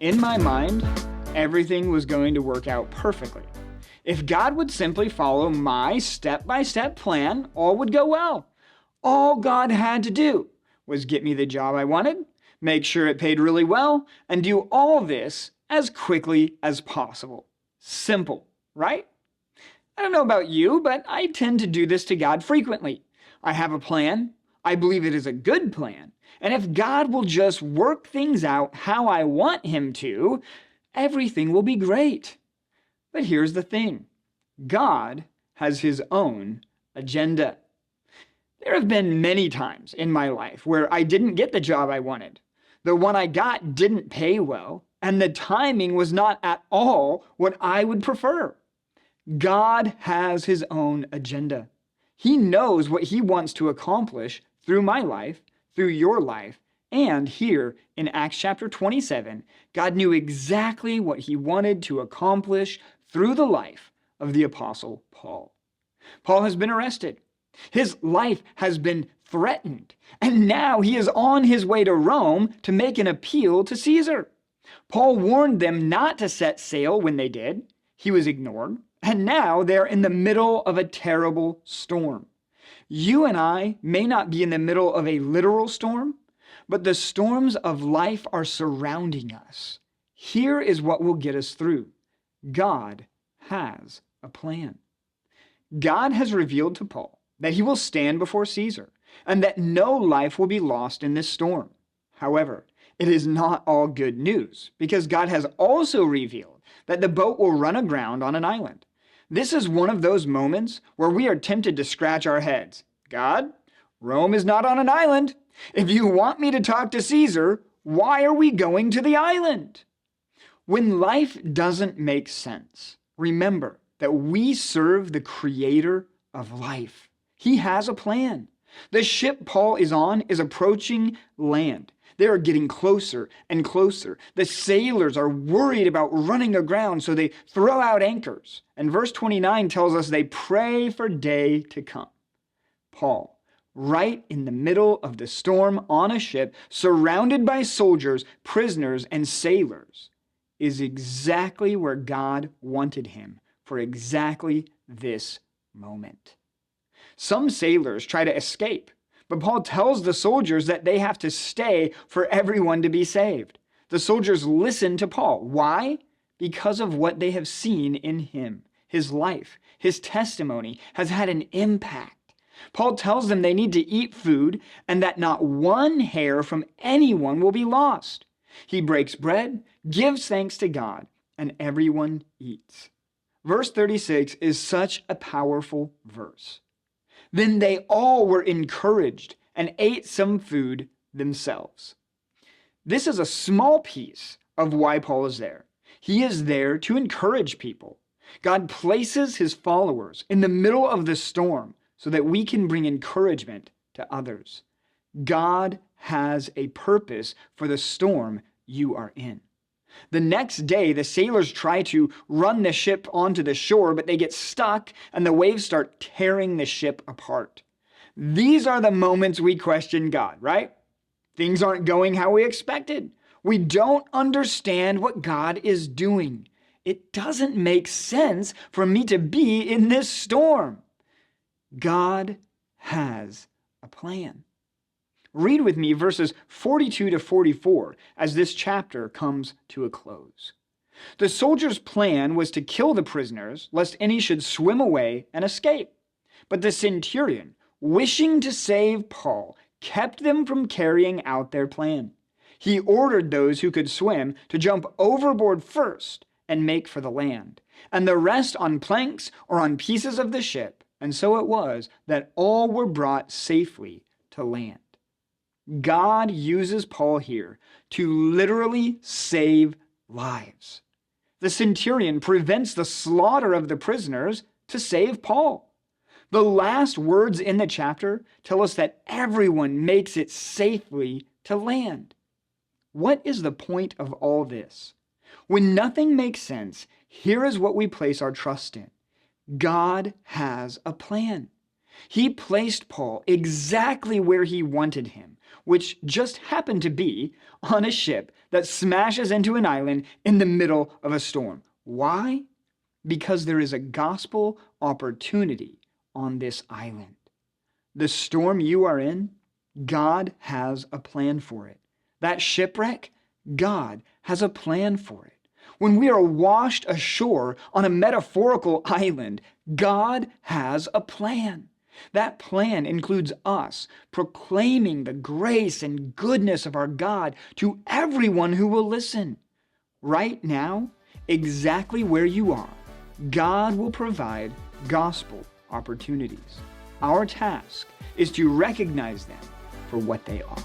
In my mind, everything was going to work out perfectly. If God would simply follow my step-by-step plan, all would go well. All God had to do was get me the job I wanted, make sure it paid really well, and do all this as quickly as possible. Simple, right? I don't know about you, but I tend to do this to God frequently. I have a plan. I believe it is a good plan. And if God will just work things out how I want him to, everything will be great. But here's the thing. God has his own agenda. There have been many times in my life where I didn't get the job I wanted. The one I got didn't pay well, and the timing was not at all what I would prefer. God has his own agenda. He knows what he wants to accomplish through my life, through your life, and here in Acts chapter 27, God knew exactly what he wanted to accomplish through the life of the Apostle Paul. Paul has been arrested. His life has been threatened, and now he is on his way to Rome to make an appeal to Caesar. Paul warned them not to set sail when they did. He was ignored, and now they're in the middle of a terrible storm. You and I may not be in the middle of a literal storm, but the storms of life are surrounding us. Here is what will get us through. God has a plan. God has revealed to Paul that he will stand before Caesar and that no life will be lost in this storm. However, it is not all good news because God has also revealed that the boat will run aground on an island. This is one of those moments where we are tempted to scratch our heads. God, Rome is not on an island. If you want me to talk to Caesar, why are we going to the island? When life doesn't make sense, remember that we serve the creator of life. He has a plan. The ship Paul is on is approaching land. They are getting closer and closer. The sailors are worried about running aground, so they throw out anchors. And verse 29 tells us they pray for day to come. Paul, right in the middle of the storm on a ship, surrounded by soldiers, prisoners, and sailors, is exactly where God wanted him for exactly this moment. Some sailors try to escape, but Paul tells the soldiers that they have to stay for everyone to be saved. The soldiers listen to Paul. Why? Because of what they have seen in him. His life, his testimony has had an impact. Paul tells them they need to eat food and that not one hair from anyone will be lost. He breaks bread, gives thanks to God, and everyone eats. Verse 36 is such a powerful verse. Then they all were encouraged and ate some food themselves. This is a small piece of why Paul is there. He is there to encourage people. God places his followers in the middle of the storm so that we can bring encouragement to others. God has a purpose for the storm you are in. The next day, the sailors try to run the ship onto the shore, but they get stuck and the waves start tearing the ship apart. These are the moments we question God, right? Things aren't going how we expected. We don't understand what God is doing. It doesn't make sense for me to be in this storm. God has a plan. Read with me verses 42 to 44 as this chapter comes to a close. The soldiers' plan was to kill the prisoners, lest any should swim away and escape. But the centurion, wishing to save Paul, kept them from carrying out their plan. He ordered those who could swim to jump overboard first and make for the land, and the rest on planks or on pieces of the ship. And so it was that all were brought safely to land. God uses Paul here to literally save lives. The centurion prevents the slaughter of the prisoners to save Paul. The last words in the chapter tell us that everyone makes it safely to land. What is the point of all this? When nothing makes sense, here is what we place our trust in. God has a plan. He placed Paul exactly where he wanted him, which just happened to be on a ship that smashes into an island in the middle of a storm. Why? Because there is a gospel opportunity on this island. The storm you are in, God has a plan for it. That shipwreck, God has a plan for it. When we are washed ashore on a metaphorical island, God has a plan. That plan includes us proclaiming the grace and goodness of our God to everyone who will listen. Right now, exactly where you are, God will provide gospel opportunities. Our task is to recognize them for what they are.